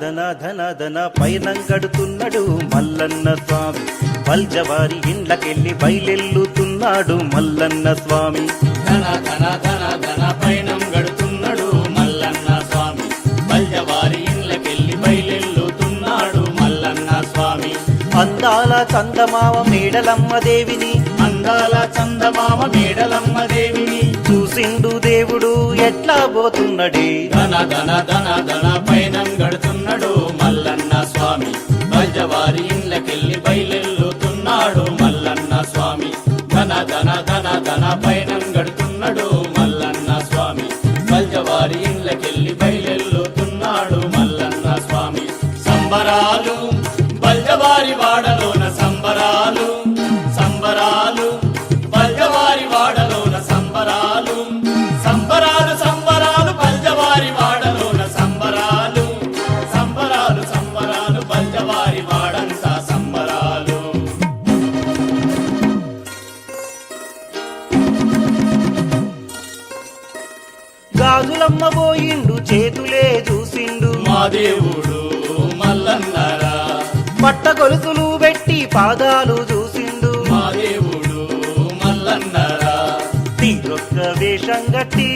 ధన ధన ధన పయనం గడుతున్నాడు మల్లన్న స్వామి. పల్జవారి ఇండ్లకెళ్ళి బయలెల్లుతున్నాడు మల్లన్న స్వామి. ధన ధన ధన ధన పయనం గడుతున్నాడు మల్లన్న స్వామి. పల్జవారి ఇండ్లకెళ్ళి బయలెల్లుతున్నాడు మల్లన్న స్వామి. అందాల చందమామ మేడలమ్మ దేవిని, అందాల చందమామ మేడలమ్మ దేవిని చూసిండు దేవుడు ఎట్లా పోతున్నడే. ధన ధన ధన ధన పయనం గడుతున్నాడు మల్లన్న స్వామి. పల్జవారి ఇండ్లకెళ్ళి బయలెల్లుతున్నాడు మల్లన్న స్వామి. ధన ధన ధన ధన పయనం గడుతున్నాడు మల్లన్న స్వామి. పల్జవారి ఇండ్లకెళ్ళి బయలెల్లుతున్నాడు మల్లన్న స్వామి. సంబరాలు పల్జవారి వాడలోన సంబరాలు, సంబరాలు పల్జవారి వాడలోన సంబరాలు, సంబరాలు సంబరాలు పల్జవారి వాడలోన సంబరాలు, సంబరాలు సంబరాలు పల్జవారి వాడంతా సంబరాలు. గాజులమ్మ పోయిండు చేతులే చూసిండు మా దేవుడు మల్లన్నరా. పట్ట గొలుసులు పెట్టి పాదాలు చూసిండు మా దేవుడు మల్లన్నరా. తీరొక్క వేషం గట్టి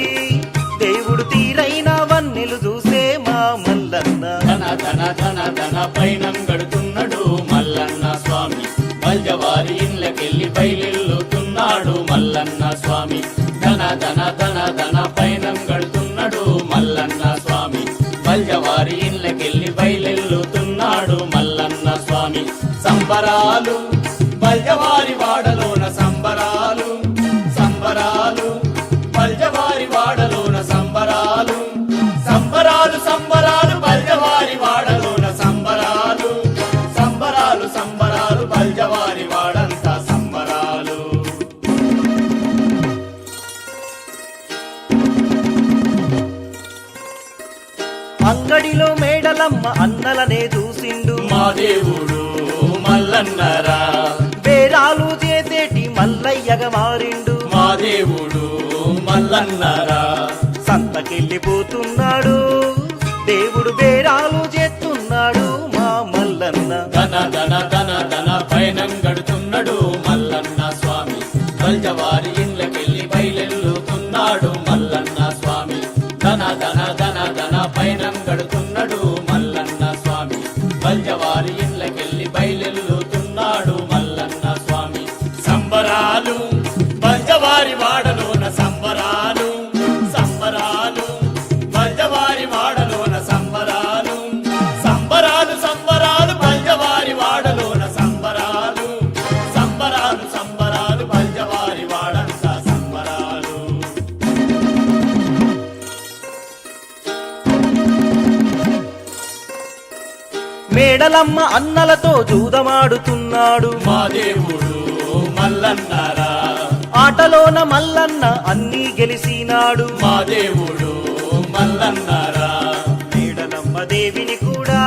దేవుడు తీరైన వన్నెలు చూసే మా మల్లన్న. ధన ధన ధన ధన పయనం గడుతున్నాడు మల్లన్న స్వామి. పల్జవారి ఇండ్లకెళ్ళి బయలెల్లుతున్నాడు మల్లన్న స్వామి. ధన ధన ధన ధన పయనం గడుతున్నాడు మల్లన్న స్వామి. పల్జవారి ఇండ్లకెళ్ళి బయలెల్లుతున్నాడు మల్లన్న స్వామి. సంబరాలు పల్జవారి వాడలోన సంబరాలు, సంబరాలు పల్జవారి వాడలోన సంబరాలు, సంబరాలు సంబరాలు పల్జవారి వాడలోన సంబరాలు, సంబరాలు సంబరాలు పల్జవారి వాడంతా సంబరాలు. అంగడిలో మేడలమ్మ అన్నలనే చూసిండు మా దేవుడు మల్లన్నరా. బేరాలు చేసేటి మల్లయ్యగా మారిండు మా దేవుడు మల్లన్నరా. సంతకెళ్ళిపోతున్నాడు దేవుడు బేరాలు చేస్తున్నాడు మా మల్లన్న. ధన ధన ధన ధన పయనం గడుతున్నాడు మల్లన్న స్వామి. పల్జవారి ఇండ్లకెళ్ళి బయలెల్లుతున్నాడు మల్లన్న స్వామి. ధన ధన ధన ధన పయనం గడుతున్నాడు మల్లన్న స్వామి. పల్జవారి ఇండ్లకెళ్ళి బయలెల్లుతున్నాడు మల్లన్న స్వామి. సంబరాలు పల్జవారి వాడలోన సంబరాలు, సంబరాలు పల్జవారి వాడలోన సంబరాలు, సంబరాలు సంబరాలు పల్జవారి వాడలోన సంబరాలు, సంబరాలు సంబరాలు పల్జవారి వాడంతా సంబరాలు. మేడలమ్మ అన్నలతో జూదమాడుతున్నాడు మా దేవుడు మల్లన్నరా. ఆటలోన మల్లన్న అన్నీ గెలిసినాడు మా దేవుడు మల్లన్నరా. మేడలమ్మ దేవిని కూడా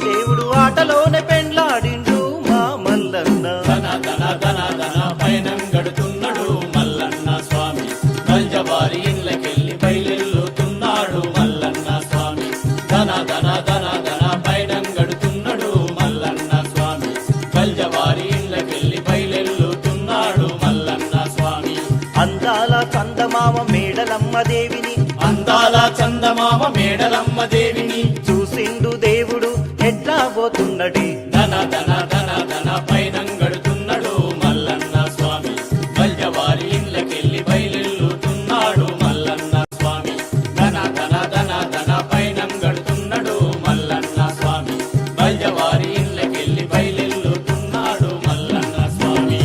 దేవుడు ఆటలోనే పెండ్లాడిండు మా మల్లన్న. ధన ధన ధన ధన పయనం గడుతున్నాడు మల్లన్న స్వామి. పల్జవారి ఇండ్లకెళ్ళి బయలెల్లుతున్నాడు మల్లన్న స్వామి. ధన ధన ధన ధన పయనం గడుతున్నాడు మల్లన్న స్వామి. పల్జవారి ఇండ్లకెళ్ళి బయలెల్లుతున్నాడు మల్లన్న స్వామి. అందాల చందమామ మేడలమ్మ దేవిని, అందాల చందమామ మేడలమ్మ దేవిని చూసిండు దేవుడు ఎట్లా పోతున్నడే. ధన ధన ధన ధన పయనం గడుతున్నాడు మల్లన్న స్వామి. పల్జవారి ఇండ్లకెళ్ళి బయలెల్లుతున్నాడు మల్లన్న స్వామి. ధన ధన ధన ధన పయనం గడుతున్నాడు మల్లన్న స్వామి. పల్జవారి ఇండ్లకెళ్ళి బయలెల్లుతున్నాడు మల్లన్న స్వామి.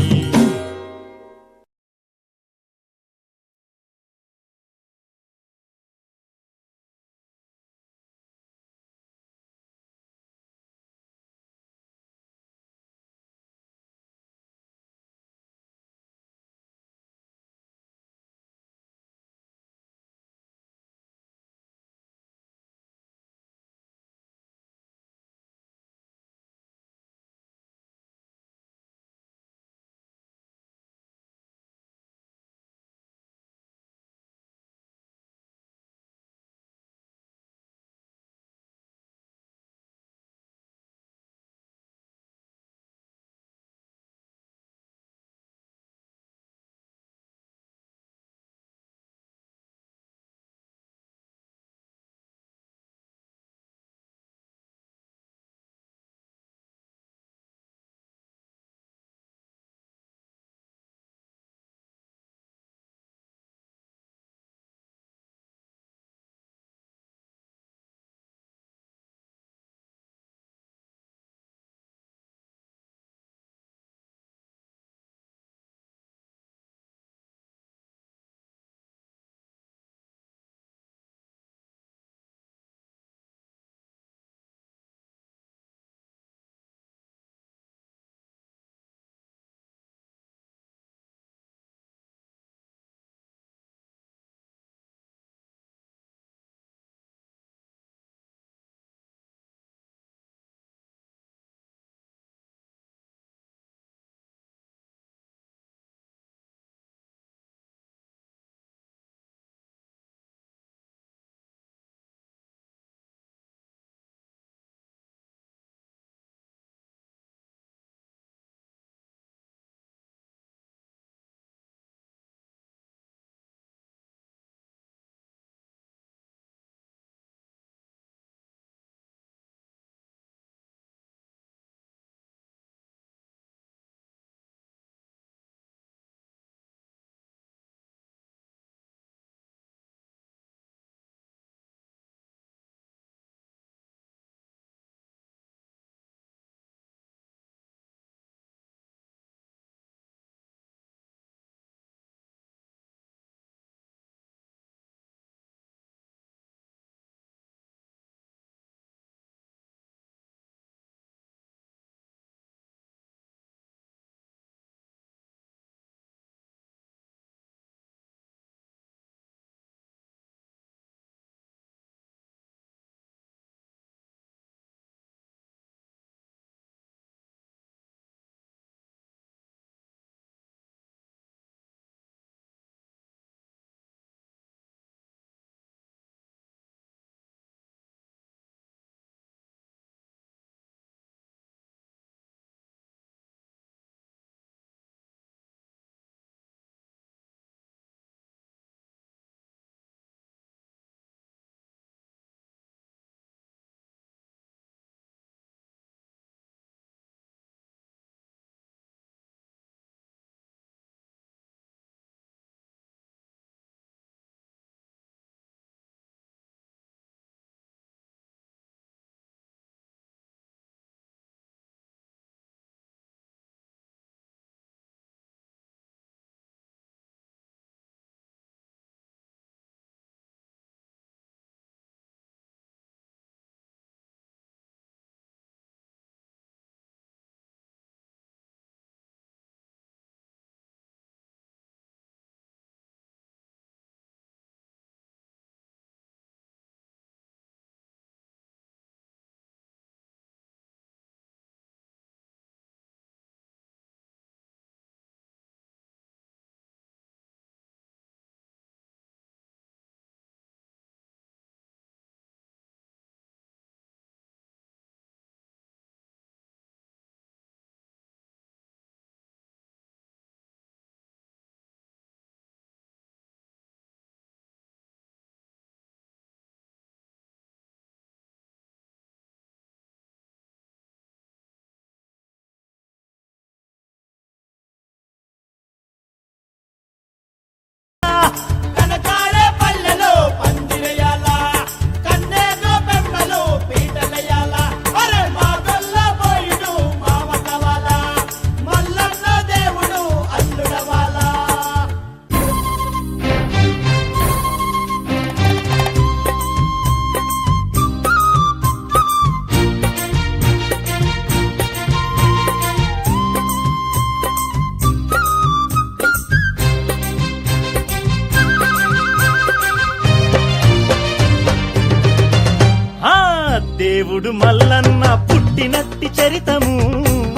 దేవుడు మల్లన్న పుట్టినట్టి చరితము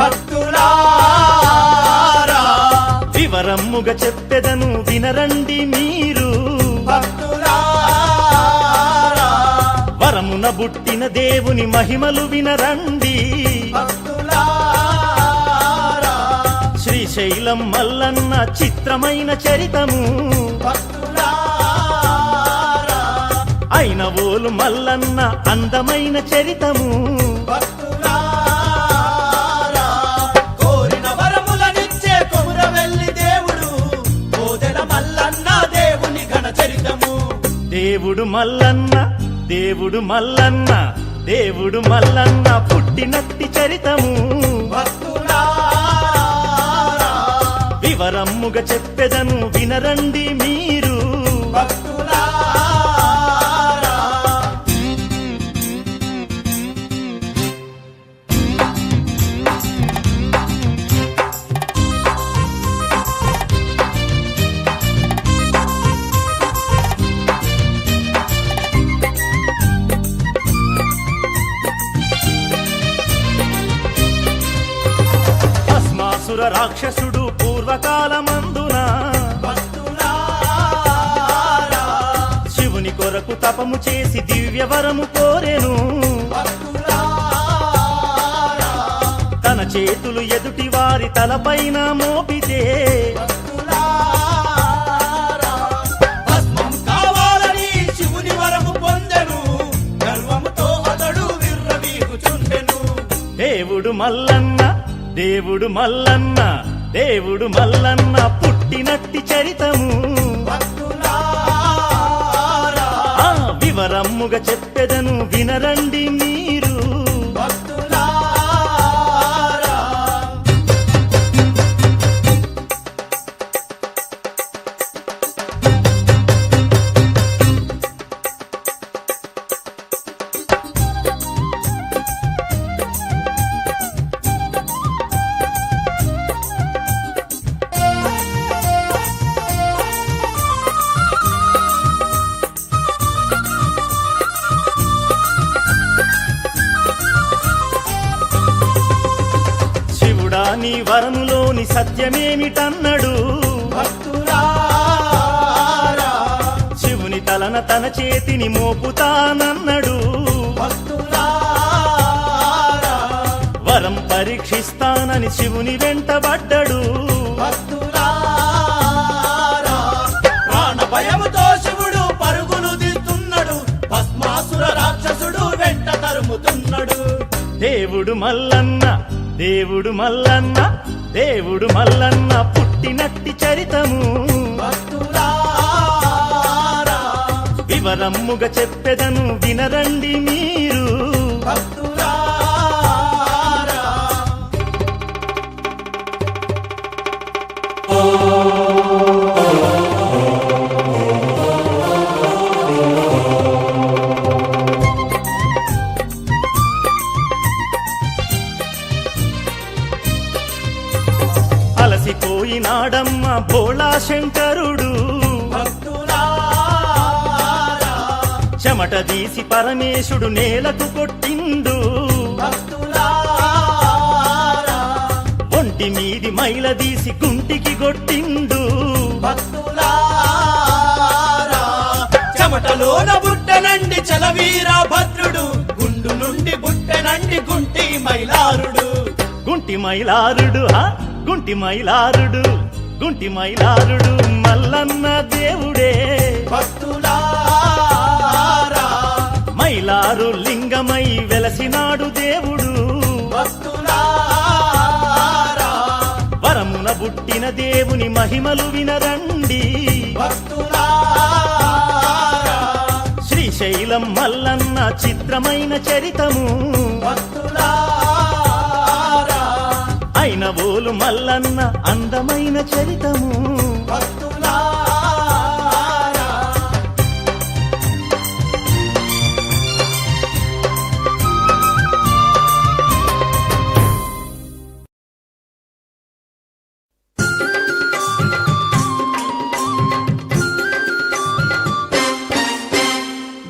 భక్తులారా వివరమ్ముగా చెప్పెదను వినరండి మీరు భక్తులారా వరమున బుట్టిన దేవుని మహిమలు వినరండి భక్తులారా శ్రీశైలం మల్లన్న చిత్రమైన చరితము భక్తులారా అయిన ఓలు మల్లన్న అందమైన చరితము భక్తులారా కోరిన వరములనిచ్చే కొమురవెల్లి దేవుడు కోదెల మల్లన్న దేవుని ఘన చరితము దేవుడు మల్లన్న దేవుడు మల్లన్న దేవుడు మల్లన్న పుట్టినట్టి చరితము భక్తులారా వివరమ్ముగా చెప్పెదను వినరండి మీరు భక్తులారా భస్మాసుర రాక్షసుడు పూర్వకాలమందున భక్తులారా శివుని కొరకు తపము చేసి దివ్యవరము కోరెను భక్తులారా తన చేతులు ఎదుటి వారి తలపైన మోపితే భక్తులారా భస్మం కావాలని శివుని వరము పొందెను గర్వముతో అతడు విర్రవీగుచుండెను దేవుడు మల్లన్న దేవుడు మల్లన్న దేవుడు మల్లన్న పుట్టినట్టి చరితము భక్తులారా ఆ వివరమ్ముగా చెప్పెదను వినరండి మీరు భక్తులారా శివుడా నీ వరములోని సత్యమేమిటన్నడు భక్తులారా శివుని తలన తన చేతిని మోపుతానన్నడు భక్తులారా వరం పరీక్షిస్తానని శివుని వెంటబడ్డడు భక్తులారా ప్రాణ భయముతో శివుడు పరుగులు తీస్తున్నాడు భస్మాసుర రాక్షసుడు వెంట తరుముతున్నాడు దేవుడు మల్లన్న దేవుడు మల్లన్న దేవుడు మల్లన్న పుట్టినట్టి చరితము భక్తులారా వివరమ్ముగా చెప్పెదను వినరండి మీరు భక్తులారా అలసిపోయినాడమ్మ భోళా శంకరుడు భక్తులారా చెమట తీసి పరమేశుడు నేలకు కొట్టిండు భక్తులారా ఒంటి మీది మైల తీసి గుంటికి కొట్టిండు భక్తులారా చెమటలోన బుట్టనండి చలవీర భద్రుడు గుండు నుండి బుట్టనండి గుంటి మైలారుడు గుంటి మైలారుడు గుంటి మైలారుడు గుంటి మైలారుడు మల్లన్న దేవుడే భక్తులారా మైలారు లింగమై వెలసినాడు దేవుడు భక్తులారా వరమున బుట్టిన దేవుని మహిమలు వినరండి భక్తులారా శ్రీశైలం మల్లన్న చిత్రమైన చరితము భక్తులారా అయిన ఓలు మల్లన్న అందమైన చరితము భక్తులారా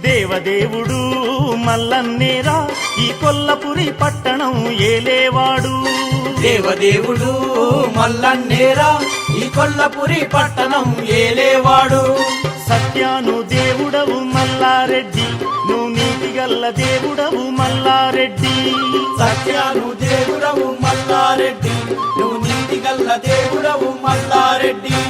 దేవదేవుడు మల్లన్నేరా ఈ కొల్లపురి పట్టణం ఏలేవాడు. దేవదేవుడు మల్లన్నేరా ఈ కొల్లపురి పట్టణం ఏలేవాడు. సత్యాను దేవుడవు మల్లారెడ్డి, నువ్వు నీతిగల్ల దేవుడవు మల్లారెడ్డి. సత్యాను దేవుడవు మల్లారెడ్డి, నువ్వు నీతిగల్ల దేవుడవు మల్లారెడ్డి.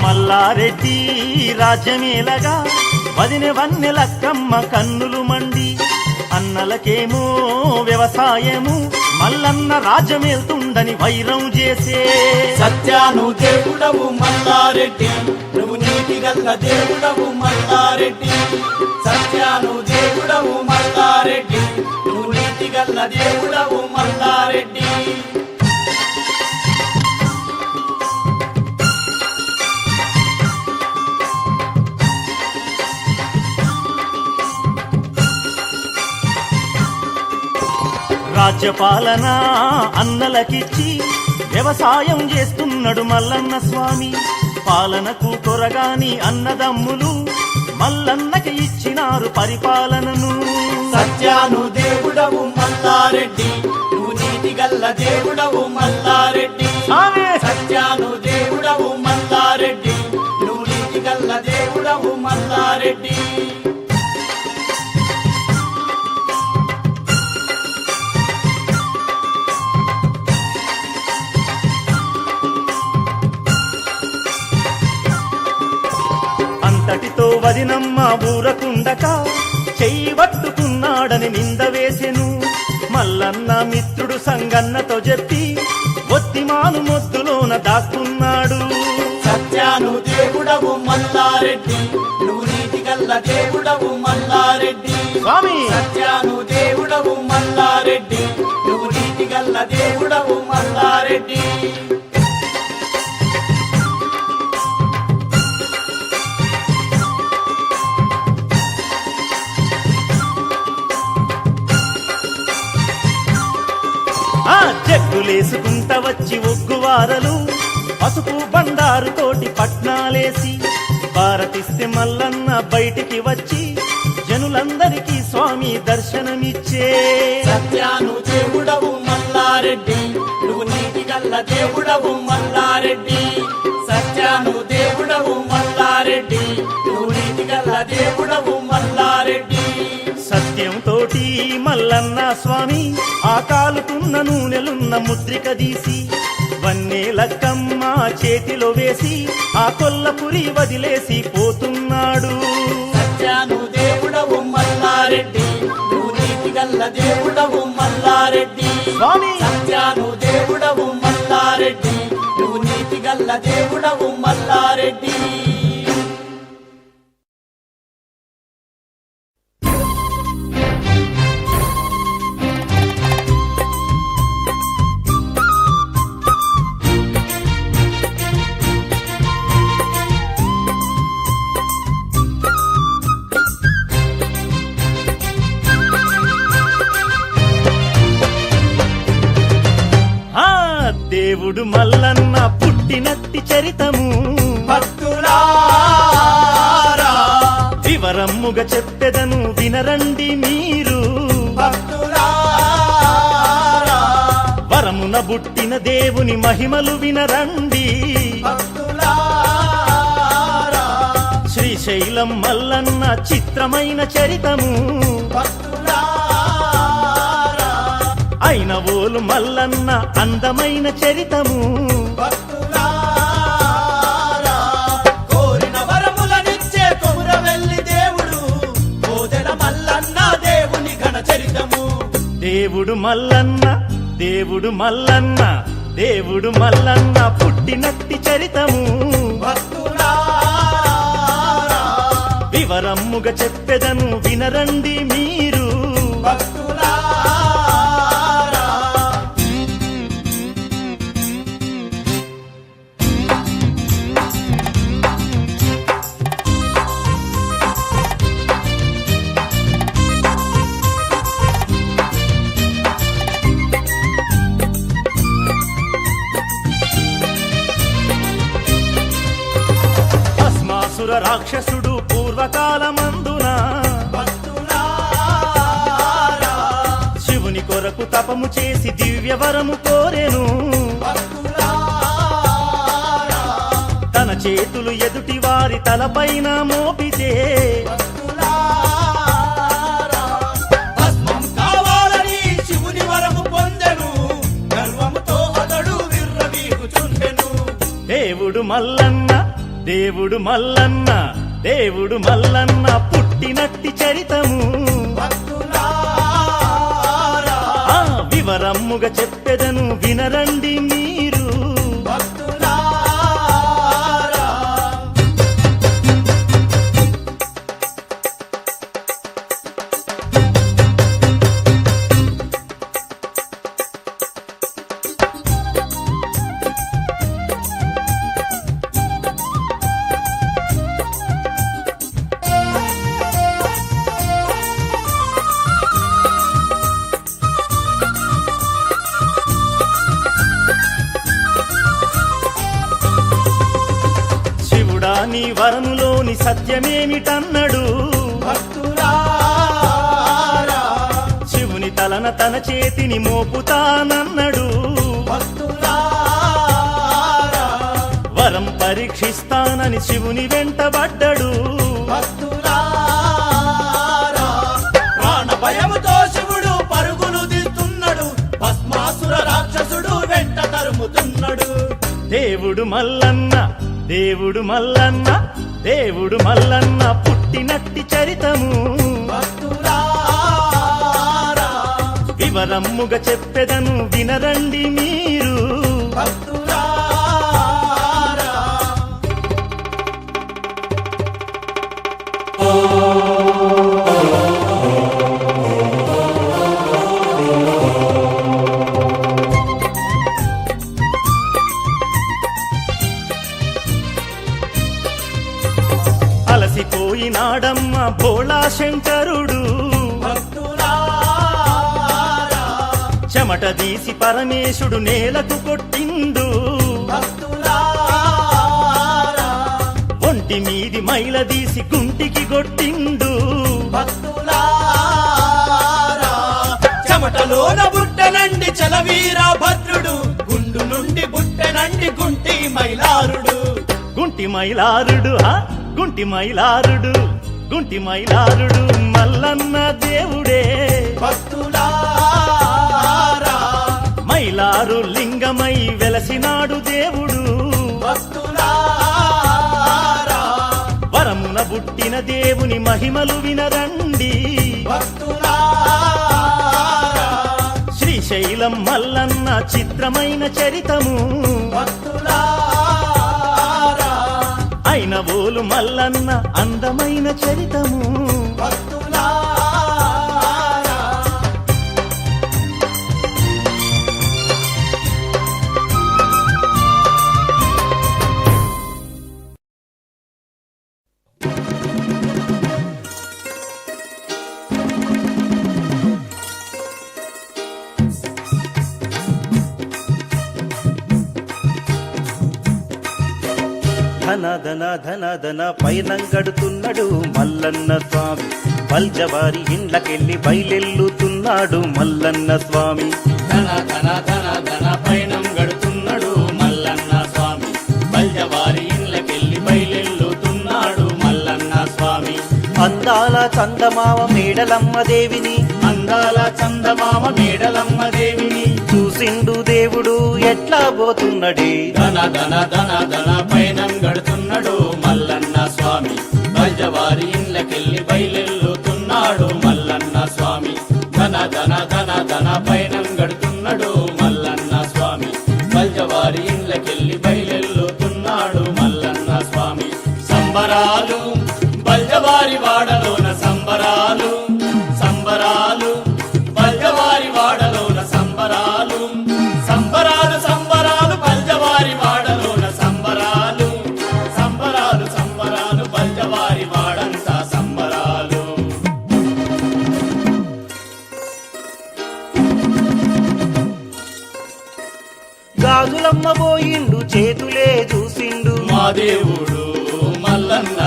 మల్లారెడ్డి రాజ్యమేలగా వదినె వన్నెలక్కమ్మ కన్నులు మండి, అన్నలకేమో వ్యవసాయము మల్లన్న రాజ్యమేల్తుండని వైరం చేసే. సత్యాను దేవుడవు మల్లారెడ్డి, నువ్వు నీతిగల్ల దేవుడవు మల్లారెడ్డి. సత్యాను దేవుడవు మల్లారెడ్డి, నువ్వు నీతిగల్ల దేవుడవు మల్లారెడ్డి. రాజ్యపాలన అన్నలకిచ్చి వ్యవసాయం చేస్తున్నాడు మల్లన్న స్వామి. పాలనకు కొరగాని అన్నదమ్ములు మల్లన్నకి ఇచ్చినారు పరిపాలనను. సత్యాను దేవుడవు మల్లారెడ్డి, నువ్వు నీతిగల్ల దేవుడవు మల్లారెడ్డి. సత్యాను దేవుడవు మల్లారెడ్డి, నువ్వు నీతిగల్ల దేవుడవు మల్లారెడ్డి. అంతటితో వదినమ్మ ఊరకుండక చెయ్యి పట్టుకున్నాడని నింద వేసెను. మల్లన్న మిత్రుడు సంగన్నతో చెప్పి ఒత్తిమాను మొద్దులోన దాక్కున్నాడు. సత్యాను దేవుడవు మల్లారెడ్డి, నువ్వు నీతిగల్ల దేవుడవు మల్లారెడ్డి. స్వామి సత్యాను దేవుడవు మల్లారెడ్డి, నువ్వు నీతిగల్ల దేవుడవు మల్లారెడ్డి. జగ్గులేసుకుంట వచ్చి ఒగ్గువారలు పసుపు బండారు తోటి పట్నాలేసి భారతిస్తే మల్లన్న బయటికి వచ్చి జనులందరికీ స్వామి దర్శనమిచ్చే. సత్యాను దేవుడవు మల్లారెడ్డి, నువ్వు నీతిగల్ల దేవుడవు మల్లారెడ్డి. సత్యాను దేవుడవు మల్లారెడ్డి, నువ్వు నీతిగల్ల దేవుడవు మల్లారెడ్డి. సత్యం తోటి మల్లన్న స్వామి ఆ కాలుతున్న నూనెలున్న ముద్రిక తీసి వన్నేలక్కమ్మ చేతిలో వేసి ఆ కొల్లపురి వదిలేసి పోతున్నాడు. సత్యాను దేవుడవు మల్లారెడ్డి, నువ్వు నీతిగల్ల దేవుడవు మల్లారెడ్డి. స్వామి సత్యాను దేవుడవు మల్లారెడ్డి, నువ్వు నీతిగల్ల దేవుడవు మల్లారెడ్డి. దేవుడు మల్లన్న పుట్టినట్టి చరితము భక్తులారా వివరమ్ముగా చెప్పెదను వినరండి మీరు. భక్తులారా వరమున బుట్టిన దేవుని మహిమలు వినరండి. భక్తులారా శ్రీశైలం మల్లన్న చిత్రమైన చరితము అయిన ఓలు మల్లన్న అందమైన చరితము. కోరిన వరములనిచ్చే కొమురవెల్లి దేవుడు కోదెల మల్లన్న దేవుని ఘన చరితము. దేవుడు మల్లన్న దేవుడు మల్లన్న దేవుడు మల్లన్న పుట్టినట్టి చరితము వివరమ్ముగా చెప్పెదను వినరండి మీరు. భస్మాసుర రాక్షసుడు పూర్వకాలమందున భక్తులారా శివుని కొరకు తపము చేసి దివ్యవరము కోరెను. భక్తులారా తన చేతులు ఎదుటి వారి తలపైన మోపితే భక్తులారా భస్మం కావాలని శివుని వరము పొందెను. గర్వముతో అతడు విర్రవీగుచుండెను. దేవుడు మల్లన్న, దేవుడు మల్లన్న, దేవుడు మల్లన్న పుట్టినట్టి చరితము భక్తులారా ఆ వివరమ్ముగా చెప్పెదను వినరండి మీరు. భక్తులారా శివుడా నీ వరములోని సత్యమేమిటన్నడు. భక్తులారా శివుని తలన తన చేతిని మోపుతానన్నడు. భక్తులారా వరం పరీక్షిస్తానని శివుని వెంటబడ్డడు. భక్తులారా ప్రాణ భయముతో శివుడు పరుగులు తీస్తున్నాడు. భస్మాసుర రాక్షసుడు వెంట తరుముతున్నాడు. దేవుడు మల్లన్న, దేవుడు మల్లన్న, దేవుడు మల్లన్న పుట్టినట్టి చరితము భక్తులారా వివరమ్ముగా చెప్పెదను వినరండి మీరు. భక్తులారా అలసిపోయినాడమ్మ భోళా శంకరుడు. భక్తులారా చెమట తీసి పరమేశుడు నేలకు కొట్టిండు. భక్తులారా ఒంటి మీది మైల తీసి గుంటికి కొట్టిండు. భక్తులారా చెమటలోన బుట్టనండి చలవీర భద్రుడు. గుండు నుండి బుట్టనండి గుంటి మైలారుడు. గుంటి మైలారుడు గుంటి మైలారుడు, గుంటి మైలారుడు మల్లన్న దేవుడే. భక్తులారా మైలారు లింగమై వెలసినాడు దేవుడు. భక్తులారా వరమున బుట్టిన దేవుని మహిమలు వినరండి. భక్తులారా శ్రీశైలం మల్లన్న చిత్రమైన చరితము భక్తులారా అయినవోలు మల్లన్న అందమైన చరితము. భక్తులారా ధన ధన ధన ధన పైనంగడుతున్నాడు మల్లన్న స్వామి. పల్జవారి ఇండ్లకెళ్ళి బయలెల్లుతున్నాడు మల్లన్న స్వామి. ధన ధన ధన ధన పైనం గడుతున్నాడు మల్లన్న స్వామి. బల్జవారి ఇళ్ళకెళ్ళి బయలెల్లుతున్నాడు మల్లన్న స్వామి. అందాల చందమామ మేడలమ్మ దేవిని, అందాల చందమామ మేడలమ్మ దేవిని చూసిండు దేవుడు ఎట్లా పోతున్నడే. ధన ధన ధన ధన పైనం గడుతున్నాడు మల్లన్న స్వామి. బల్జవారి ఇళ్ళకెళ్ళి బయలెల్లుతున్నాడు మల్లన్న స్వామి. ధన ధన ధన ధన పైనం గడుతున్నాడు మల్లన్న స్వామి. బల్జవారి ఇళ్ళకెళ్ళి బయలెల్లుతున్నాడు మల్లన్న స్వామి. సంబరాలు బల్జవారి వాడలోన సంబరాలు, సంబరాలు బల్జవారి వాడలోన సంబరాలు, సంబరాలు సంబరాలు బల్జవారి వాడలోన సంబరాలు, సంబరాలు సంబరాలు బల్జవారి వాడంతా సంబరాలు. గాజులమ్మ పోయిండు చేతులే చూసిండు మా దేవుడు మల్లన్న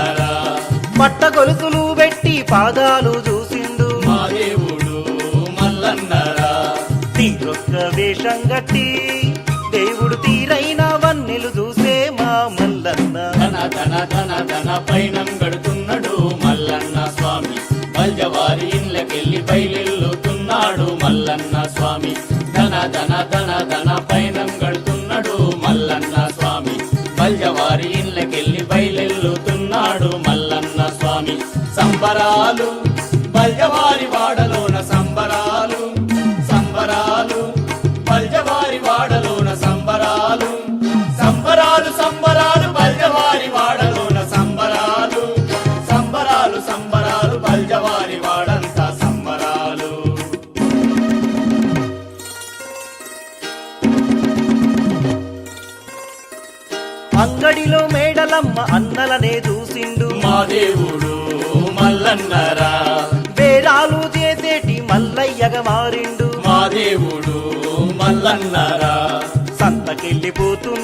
పట్ట గొలుసులు పెట్టి పాదాలు చూసిండు మా దేవుడు మల్లన్నరా తీరొక్క వేషం గట్టి దేవుడు తీరైన వన్నెలు చూసే మా మల్లన్న ధన ధన ధన ధన పైనం గడుతున్నాడు మల్లన్న స్వామి బల్జవారి ఇండ్లకెళ్ళి బయలెల్లుతున్నాడు మల్లన్న స్వామి ధన ధన ధన ధన పైనం గడుతున్నాడు మల్లన్న స్వామి బల్జవారి ఇండ్లకెళ్ళి బయలెల్లుతున్నాడు మల్లన్న స్వామి సంబరాలు బల్జవారి వాడలోన సంబరాలు సంబరాలు బల్జవారి వాడలోన సంబరాలు సంబరాలు సంబరాలు బల్జవారి వాడలోన సంబరాలు సంబరాలు సంబరాలు బల్జవారి వాడంతా సంబరాలు అంగడిలో మేడలమ్మ అన్నలనే చూసిండు మా దేవుడు మల్లన్నరా వేరాలు చేసేటి మల్లయ్యగా మారిండు మా దేవుడు మల్లన్నరా సంతకెళ్ళిపోతు